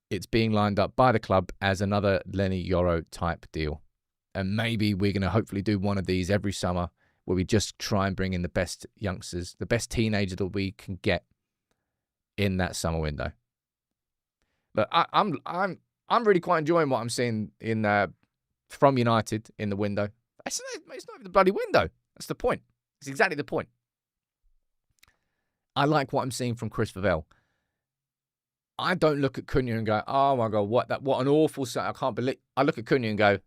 it's being lined up by the club as another Lenny Yoro type deal. And maybe we're going to hopefully do one of these every summer where we just try and bring in the best youngsters, the best teenager that we can get in that summer window. But I'm really quite enjoying what I'm seeing from United in the window. It's not even the bloody window. That's the point. It's exactly the point. I like what I'm seeing from Chris Favell. I don't look at Cunha and go, oh my God, what an awful sight. I can't believe. I look at Cunha and go,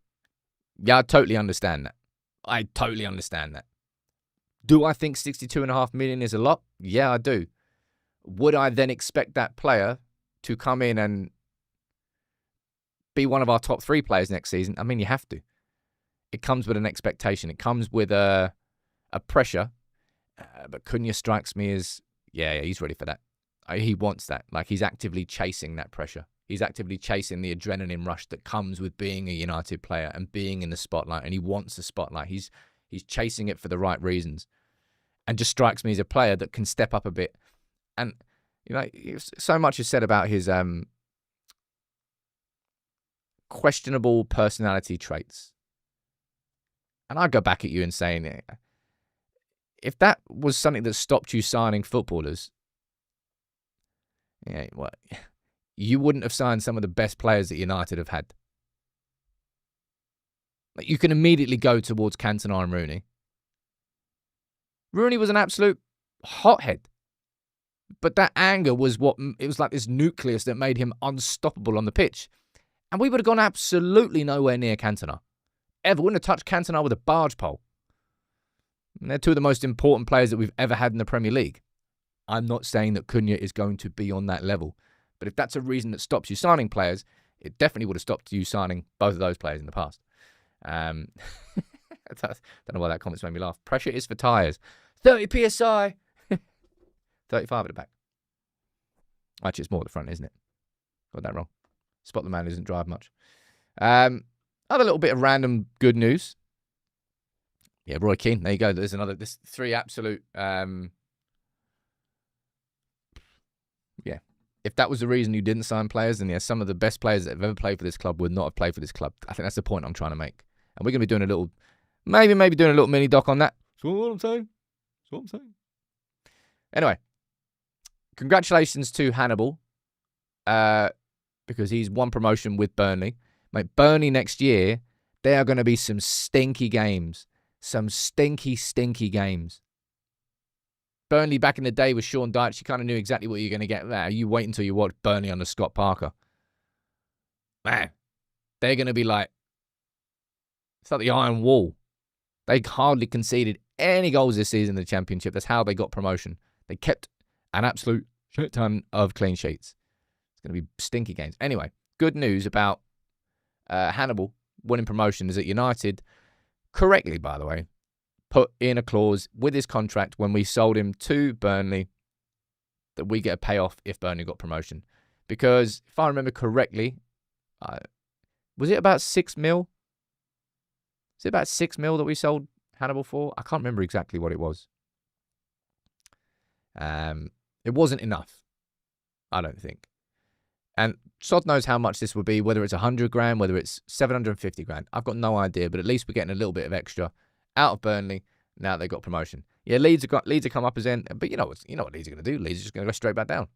yeah, I totally understand that. I totally understand that. Do I think 62.5 million is a lot? Yeah, I do. Would I then expect that player to come in and be one of our top 3 players next season? I mean, you have to. It comes with an expectation. It comes with a pressure. But Cunha strikes me as, yeah, he's ready for that. He wants that. Like, he's actively chasing that pressure. He's actively chasing the adrenaline rush that comes with being a United player and being in the spotlight. And he wants the spotlight. He's chasing it for the right reasons. And just strikes me as a player that can step up a bit. And, you know, so much is said about his questionable personality traits. And I'd go back at you and saying, if that was something that stopped you signing footballers, yeah, well, you wouldn't have signed some of the best players that United have had. Like, you can immediately go towards Cantona and Rooney. Rooney was an absolute hothead. But that anger was it was like this nucleus that made him unstoppable on the pitch. And we would have gone absolutely nowhere near Cantona. Ever wouldn't have touched Cantona with a barge pole. And they're 2 of the most important players that we've ever had in the Premier League. I'm not saying that Cunha is going to be on that level. But if that's a reason that stops you signing players, it definitely would have stopped you signing both of those players in the past. I don't know why that comment's made me laugh. Pressure is for tyres. 30 PSI. 35 at the back. Actually, it's more at the front, isn't it? Got that wrong. Spot the man who doesn't drive much. Other little bit of random good news. Yeah, Roy Keane. There you go. There's 3 absolute... yeah. If that was the reason you didn't sign players, then some of the best players that have ever played for this club would not have played for this club. I think that's the point I'm trying to make. And we're going to be doing a little... Maybe doing a little mini doc on that. That's what I'm saying. Anyway. Congratulations to Hannibal. Because he's won promotion with Burnley. Mate, Burnley next year, there are going to be some stinky games. Some stinky games. Burnley back in the day with Sean Dyche, you kind of knew exactly what you're going to get there. You wait until you watch Burnley under Scott Parker. Man, they're going to be like, it's like the iron wall. They hardly conceded any goals this season in the Championship. That's how they got promotion. They kept an absolute shit ton of clean sheets. It's going to be stinky games. Anyway, good news about Hannibal winning promotion is that United, correctly by the way, put in a clause with his contract when we sold him to Burnley that we get a payoff if Burnley got promotion. Because if I remember correctly, was it about 6 mil? Is it about 6 mil that we sold Hannibal for? I can't remember exactly what it was. It wasn't enough, I don't think. And sod knows how much this would be, whether it's 100 grand, whether it's 750 grand. I've got no idea, but at least we're getting a little bit of extra out of Burnley now they got promotion. Yeah, Leeds have come up as in, but you know what Leeds are going to do? Leeds are just going to go straight back down.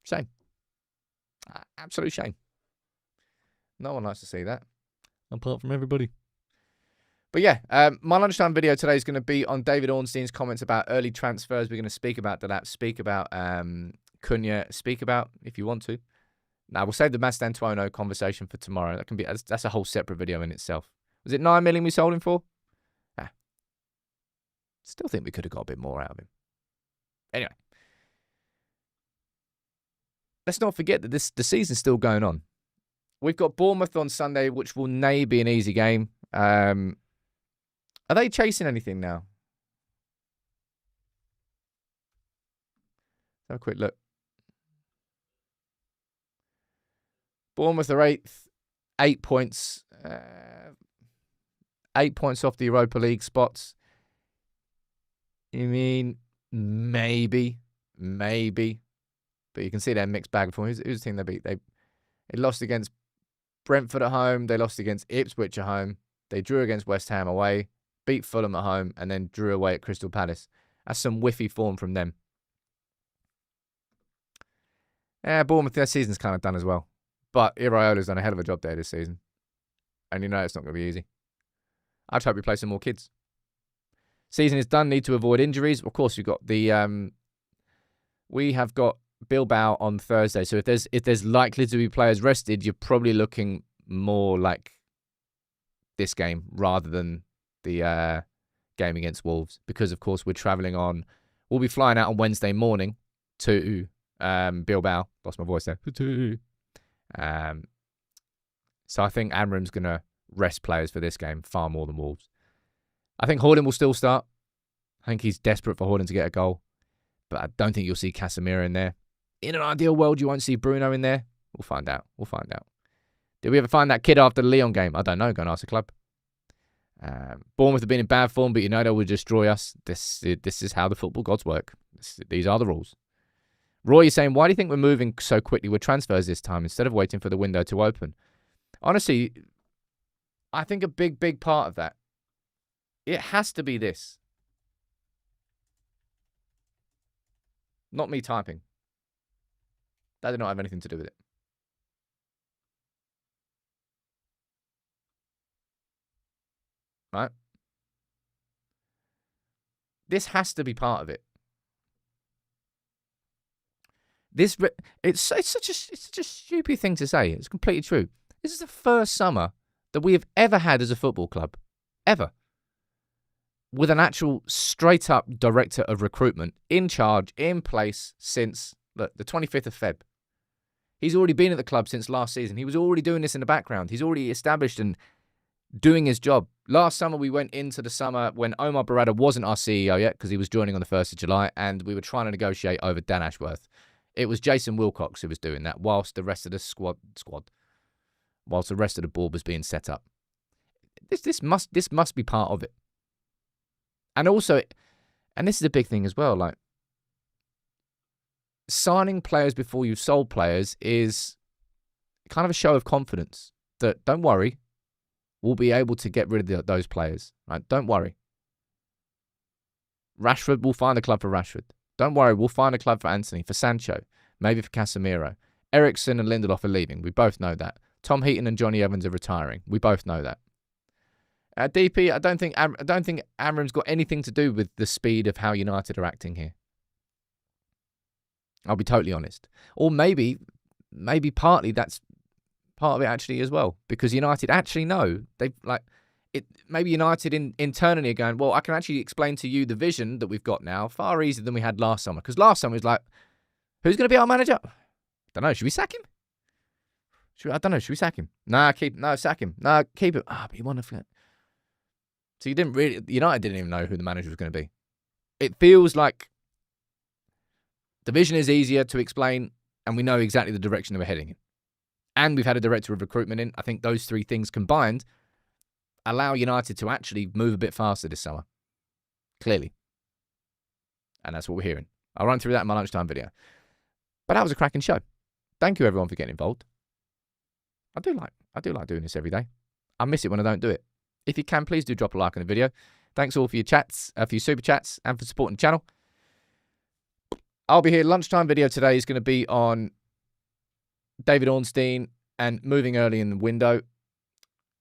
Shame. Absolute shame. No one likes to see that, apart from everybody. But yeah, my lunchtime video today is going to be on David Ornstein's comments about early transfers. We're going to speak about Delap, speak about Cunha, speak about, if you want to. Now, we'll save the Mastantuono conversation for tomorrow. That's a whole separate video in itself. Was it 9 million we sold him for? Still think we could have got a bit more out of him. Anyway. Let's not forget that the season's still going on. We've got Bournemouth on Sunday, which will be an easy game. Are they chasing anything now? Let's have a quick look. Bournemouth are 8th, 8 points. 8 points off the Europa League spots. You mean maybe. But you can see they're a mixed bag. Who's the team they beat? They lost against Brentford at home. They lost against Ipswich at home. They drew against West Ham away, beat Fulham at home, and then drew away at Crystal Palace. That's some whiffy form from them. Yeah, Bournemouth, their season's kind of done as well. But Iraola's done a hell of a job there this season. And you know it's not going to be easy. I just hope we play some more kids. Season is done. Need to avoid injuries. Of course, we have got Bilbao on Thursday. So if there's likely to be players rested, you're probably looking more like this game rather than the game against Wolves. Because, of course, we'll be flying out on Wednesday morning to Bilbao. Lost my voice there. So I think Amram's going to rest players for this game far more than Wolves. I think Horden will still start. I think he's desperate for Horden to get a goal. But I don't think you'll see Casemiro in there. In an ideal world, you won't see Bruno in there. We'll find out. Did we ever find that kid after the Lyon game? I don't know. Go and ask the club. Bournemouth have been in bad form, but you know they will destroy us. This is how the football gods work. These are the rules. Roy is saying, why do you think we're moving so quickly with transfers this time instead of waiting for the window to open? Honestly, I think a big part of that, it has to be this. Not me typing. That did not have anything to do with it. Right? This has to be part of it. It's such a stupid thing to say. It's completely true. This is the first summer that we have ever had as a football club. Ever. With an actual straight-up director of recruitment in charge, in place since the 25th of Feb. He's already been at the club since last season. He was already doing this in the background. He's already established and doing his job. Last summer, we went into the summer when Omar Barada wasn't our CEO yet because he was joining on the 1st of July, and we were trying to negotiate over Dan Ashworth. It was Jason Wilcox who was doing that whilst the rest of the whilst the rest of the board was being set up. This must be part of it. And also, and this is a big thing as well, like, signing players before you've sold players is kind of a show of confidence that, don't worry, we'll be able to get rid of those players. Right? Don't worry. Rashford, we'll find a club for Rashford. Don't worry, we'll find a club for Anthony, for Sancho, maybe for Casemiro. Eriksen and Lindelof are leaving. We both know that. Tom Heaton and Johnny Evans are retiring. We both know that. DP, I don't think Amram's got anything to do with the speed of how United are acting here. I'll be totally honest. Or maybe partly that's part of it actually as well, because United actually know maybe United internally are going, well, I can actually explain to you the vision that we've got now far easier than we had last summer. Because last summer it was like, who's going to be our manager? I don't know. Should we sack him? I don't know. Should we sack him? Sack him. No, keep him. But you want to. So United didn't even know who the manager was going to be. It feels like the vision is easier to explain, and we know exactly the direction that we're heading in. And we've had a director of recruitment in. I think those three things combined allow United to actually move a bit faster this summer. Clearly. And that's what we're hearing. I'll run through that in my lunchtime video. But that was a cracking show. Thank you, everyone, for getting involved. I do like doing this every day. I miss it when I don't do it. If you can, please do drop a like on the video. Thanks all for your chats, for your super chats, and for supporting the channel. I'll be here. Lunchtime video today is going to be on David Ornstein and moving early in the window.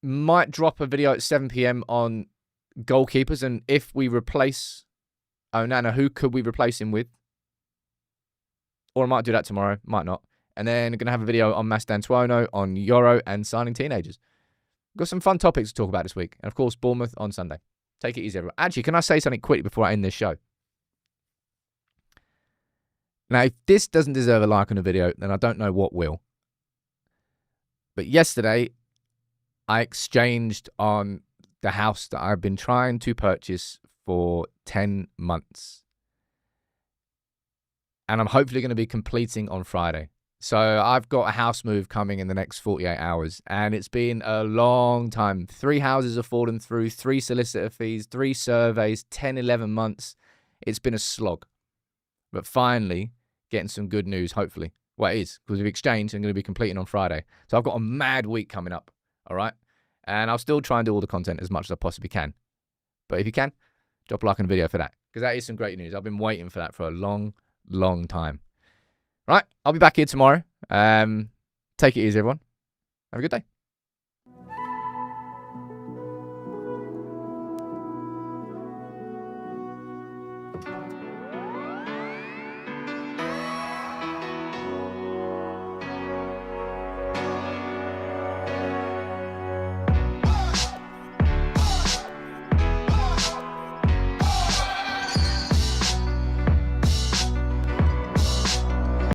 Might drop a video at 7 p.m. on goalkeepers, and if we replace Onana, who could we replace him with? Or I might do that tomorrow, might not. And then I'm going to have a video on Mastantuono, on Euro, and signing teenagers. Got some fun topics to talk about this week. And, of course, Bournemouth on Sunday. Take it easy, everyone. Actually, can I say something quickly before I end this show? Now, if this doesn't deserve a like on the video, then I don't know what will. But yesterday, I exchanged on the house that I've been trying to purchase for 10 months. And I'm hopefully going to be completing on Friday. So I've got a house move coming in the next 48 hours. And it's been a long time. 3 houses have fallen through, 3 solicitor fees, 3 surveys, 10, 11 months. It's been a slog. But finally, getting some good news, hopefully. Well, it is, because we've exchanged and going to be completing on Friday. So I've got a mad week coming up, all right? And I'll still try and do all the content as much as I possibly can. But if you can, drop a like on the video for that, because that is some great news. I've been waiting for that for a long time. Right, I'll be back here tomorrow. Take it easy, everyone. Have a good day.